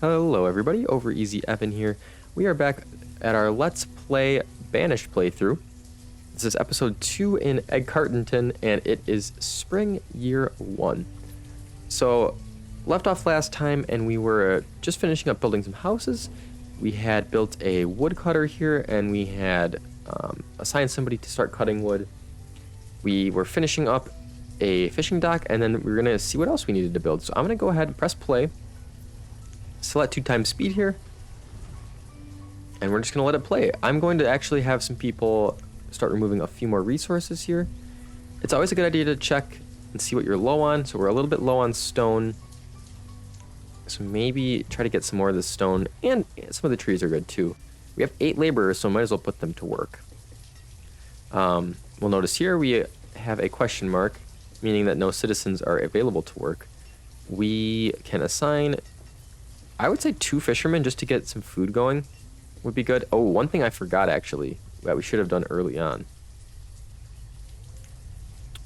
Hello everybody, Over Easy Evan here. We are back at our Let's Play Banished playthrough. This is episode 2 in Eggcartonton, and it is spring year 1. So, left off last time and we were just finishing up building some houses. We had built a woodcutter here and we had assigned somebody to start cutting wood. We were finishing up a fishing dock, and then we were going to see what else we needed to build. So I'm going to go ahead and press play. Select 2x speed here, and we're just going to let it play. I'm going to actually have some people start removing a few more resources here. It's always a good idea to check and see what you're low on. So we're a little bit low on stone, so maybe try to get some more of this stone, and some of the trees are good too. We have 8 laborers, so might as well put them to work. We'll notice here we have a question mark, meaning that no citizens are available to work. We can assign, I would say 2 fishermen just to get some food going would be good. Oh, one thing I forgot actually that we should have done early on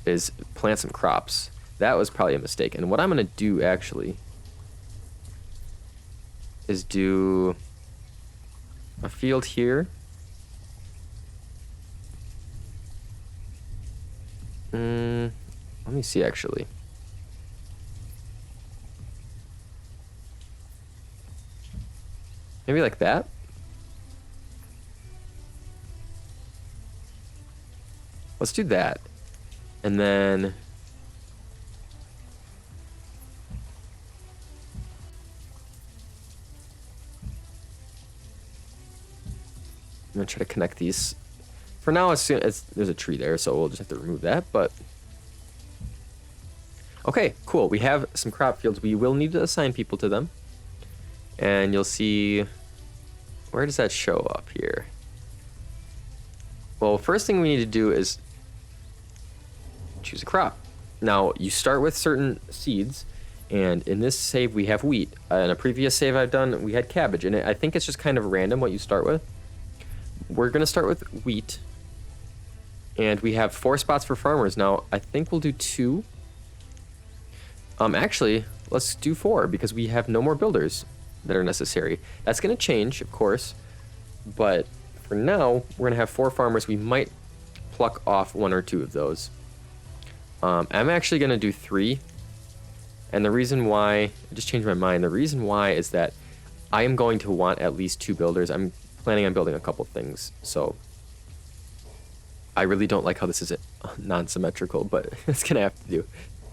is plant some crops. That was probably a mistake. And what I'm going to do actually is do a field here. Let me see actually. Maybe like that. Let's do that. And then I'm gonna try to connect these. For now, as soon as there's a tree there, so we'll just have to remove that, but okay, cool. We have some crop fields. We will need to assign people to them. And you'll see, where does that show up here? Well, first thing we need to do is choose a crop. Now, you start with certain seeds, and in this save we have wheat. In a previous save I've done, we had cabbage, and I think it's just kind of random what you start with. We're gonna start with wheat, and we have 4 spots for farmers. Now, I think we'll do 2. Actually, let's do 4 because we have no more builders that are necessary. That's going to change, of course, but for now, we're going to have 4 farmers. We might pluck off 1 or 2 of those. I'm actually going to do 3, and the reason why, I just changed my mind, the reason why is that I am going to want at least 2 builders. I'm planning on building a couple things, so I really don't like how this is non-symmetrical, but it's going to have to do.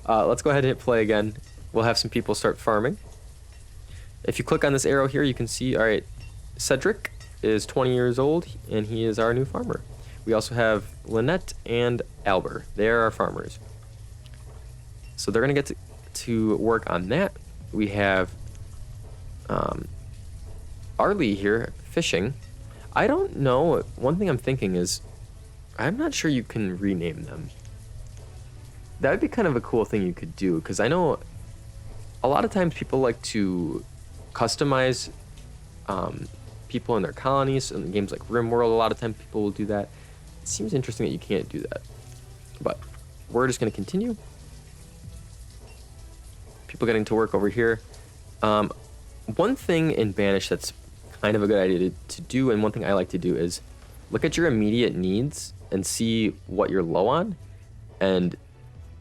Let's go ahead and hit play again. We'll have some people start farming. If you click on this arrow here, you can see, all right, Cedric is 20 years old, and he is our new farmer. We also have Lynette and Albert. They are our farmers. So they're going to get to work on that. We have Arlie here fishing. I don't know. One thing I'm thinking is, I'm not sure you can rename them. That would be kind of a cool thing you could do, because I know a lot of times people like to customize people in their colonies. In games like RimWorld, a lot of times people will do that. It seems interesting that you can't do that, but we're just going to continue. People getting to work over here. One thing in Banished that's kind of a good idea to do, and one thing I like to do, is look at your immediate needs and see what you're low on, and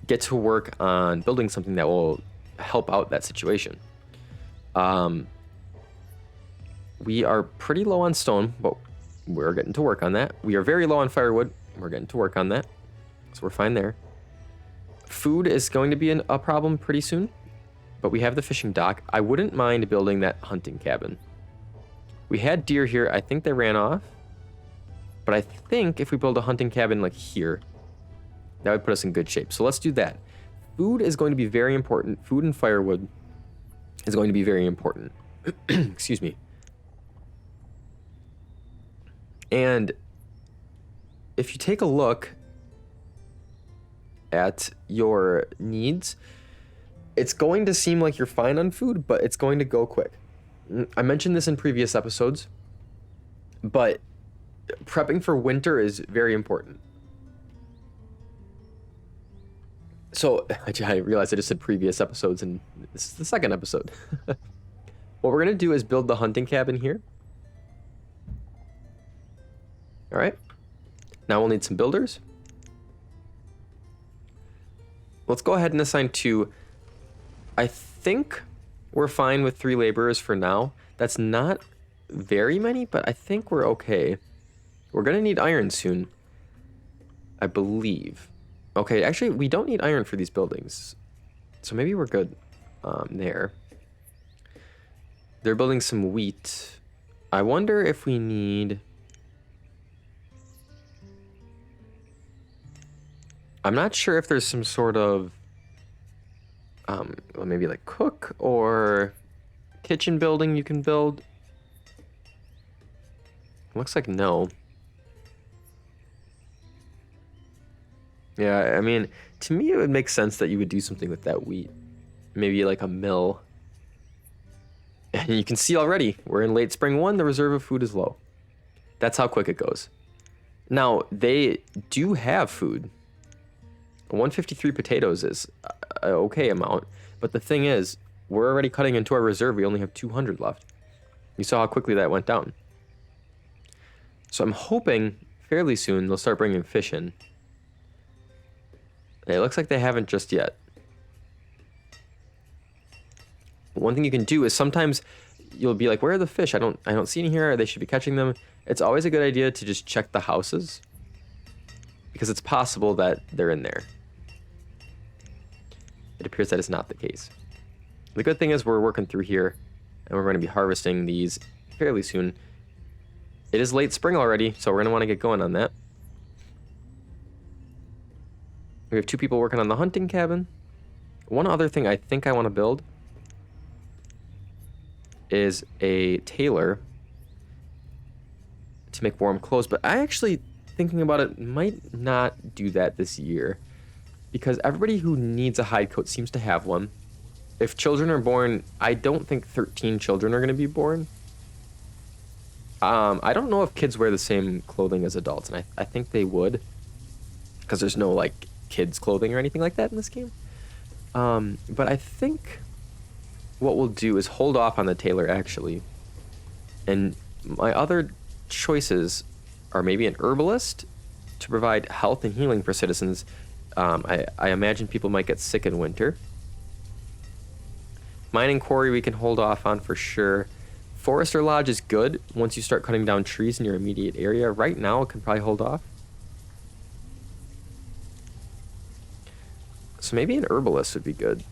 get to work on building something that will help out that situation. We are pretty low on stone, but we're getting to work on that. We are very low on firewood. We're getting to work on that, so we're fine there. Food is going to be a problem pretty soon, but we have the fishing dock. I wouldn't mind building that hunting cabin. We had deer here. I think they ran off, but I think if we build a hunting cabin like here, that would put us in good shape. So let's do that. Food is going to be very important. Food and firewood is going to be very important. Excuse me. And if you take a look at your needs, it's going to seem like you're fine on food, but it's going to go quick. I mentioned this in previous episodes, but prepping for winter is very important. So I realized I just said previous episodes, and this is the second episode. What we're going to do is build the hunting cabin here. All right. Now we'll need some builders. Let's go ahead and assign 2. I think we're fine with 3 laborers for now. That's not very many, but I think we're okay. We're going to need iron soon, I believe. Okay, actually, we don't need iron for these buildings. So maybe we're good there. They're building some wheat. I wonder if we need... I'm not sure if there's some sort of... well, maybe like cook or kitchen building you can build. Looks like no. Yeah, I mean, to me it would make sense that you would do something with that wheat. Maybe like a mill. And you can see already, we're in late spring 1, the reserve of food is low. That's how quick it goes. Now, they do have food. 153 potatoes is an okay amount. But the thing is, we're already cutting into our reserve. We only have 200 left. You saw how quickly that went down. So I'm hoping fairly soon they'll start bringing fish in. It looks like they haven't just yet. One thing you can do is sometimes you'll be like, where are the fish? I don't see any here. They should be catching them. It's always a good idea to just check the houses, because it's possible that they're in there. It appears that is not the case. The good thing is we're working through here, and we're going to be harvesting these fairly soon. It is late spring already, so we're going to want to get going on that. We have 2 people working on the hunting cabin. One other thing I think I want to build is a tailor to make warm clothes, but I actually, thinking about it, might not do that this year, because everybody who needs a hide coat seems to have one. If children are born, I don't think 13 children are going to be born. I don't know if kids wear the same clothing as adults, and I think they would, because there's no like kids clothing or anything like that in this game. But I think what we'll do is hold off on the tailor actually, and my other choices are maybe an herbalist to provide health and healing for citizens. I imagine people might get sick in winter. Mining quarry we can hold off on for sure. Forester lodge is good once you start cutting down trees in your immediate area. Right now it can probably hold off. So maybe an herbalist would be good.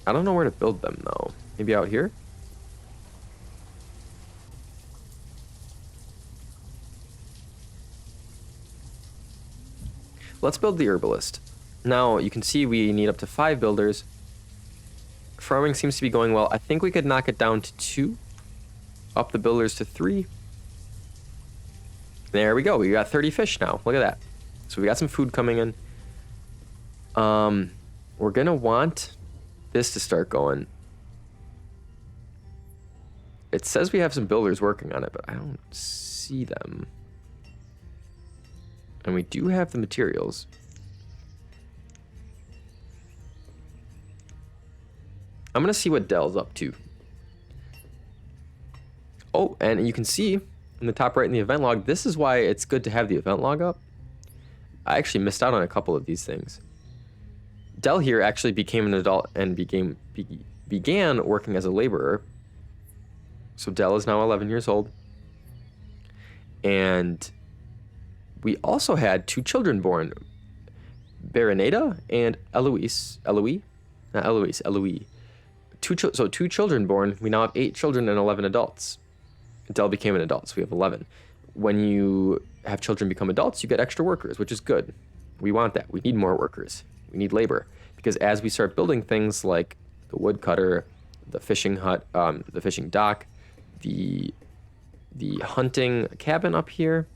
I don't know where to build them though. Maybe out here? Let's build the herbalist. Now you can see we need up to 5 builders. Farming seems to be going well. I think we could knock it down to 2. Up the builders to 3. There we go. We got 30 fish now. Look at that. So we got some food coming in. We're going to want this to start going. It says we have some builders working on it, but I don't see them. And we do have the materials. I'm going to see what Dell's up to. Oh, and you can see in the top right in the event log, this is why it's good to have the event log up. I actually missed out on a couple of these things. Dell here actually became an adult and began working as a laborer. So Dell is now 11 years old. And we also had 2 children born, Baroneda and Eloise. So 2 children born. We now have 8 children and 11 adults. Dell became an adult, so we have 11. When you have children become adults, you get extra workers, which is good. We want that. We need more workers. We need labor. Because as we start building things like the woodcutter, the fishing hut, the fishing dock, the hunting cabin up here,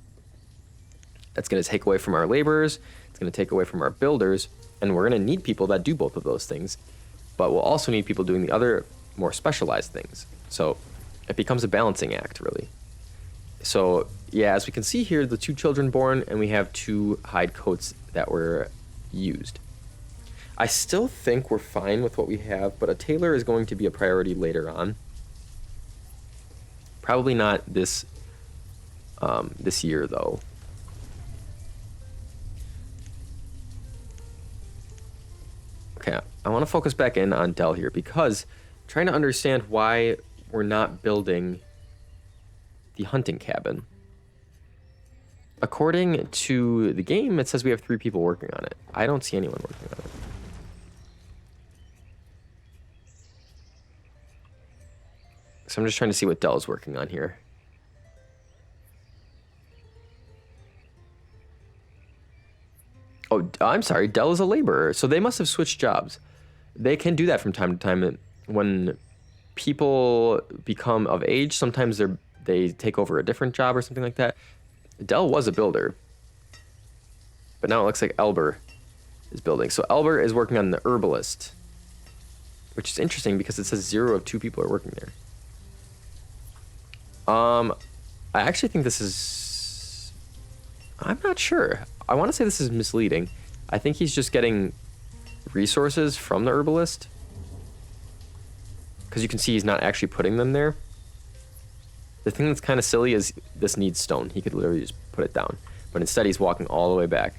that's going to take away from our laborers. It's going to take away from our builders. And we're going to need people that do both of those things. But we'll also need people doing the other more specialized things. So it becomes a balancing act, really. So yeah, as we can see here, the 2 children born, and we have 2 hide coats that were used. I still think we're fine with what we have, but a tailor is going to be a priority later on. Probably not this this year though. Okay, I want to focus back in on Dell here because I'm trying to understand why we're not building the hunting cabin. According to the game, it says we have 3 people working on it. I don't see anyone working on it. So I'm just trying to see what Dell is working on here. Oh, I'm sorry. Dell is a laborer. So they must have switched jobs. They can do that from time to time. When people become of age, sometimes they take over a different job or something like that. Dell was a builder. But now it looks like Elber is building. So Elber is working on the Herbalist, which is interesting because it says 0 of 2 people are working there. I actually think this is... I'm not sure. I want to say this is misleading. I think he's just getting resources from the Herbalist. Because you can see he's not actually putting them there. The thing that's kind of silly is this needs stone. He could literally just put it down. But instead he's walking all the way back.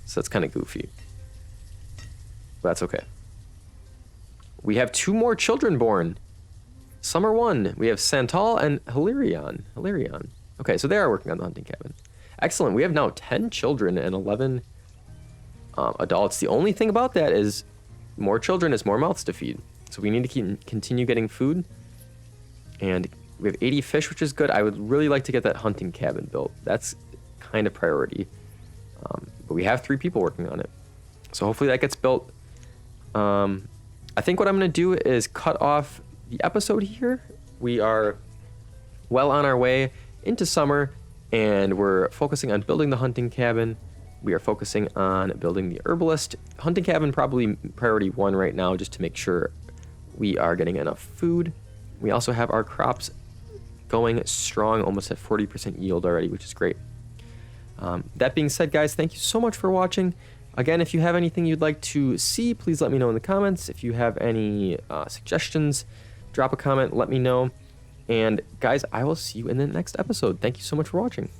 So that's kind of goofy. But that's okay. We have 2 more children born. Summer 1. We have Santal and Hilarion. Okay, so they are working on the hunting cabin. Excellent. We have now 10 children and 11 adults. The only thing about that is more children is more mouths to feed. So we need to continue getting food. And we have 80 fish, which is good. I would really like to get that hunting cabin built. That's kind of priority. But we have 3 people working on it. So hopefully that gets built. I think what I'm going to do is cut off the episode here. We are well on our way into summer, and we're focusing on building the hunting cabin. We are focusing on building the Herbalist. Hunting cabin probably priority 1 right now, just to make sure we are getting enough food. We also have our crops going strong, almost at 40% yield already, which is great. That being said, guys, thank you so much for watching. Again, if you have anything you'd like to see, please let me know in the comments. If you have any suggestions, drop a comment, let me know. And guys, I will see you in the next episode. Thank you so much for watching.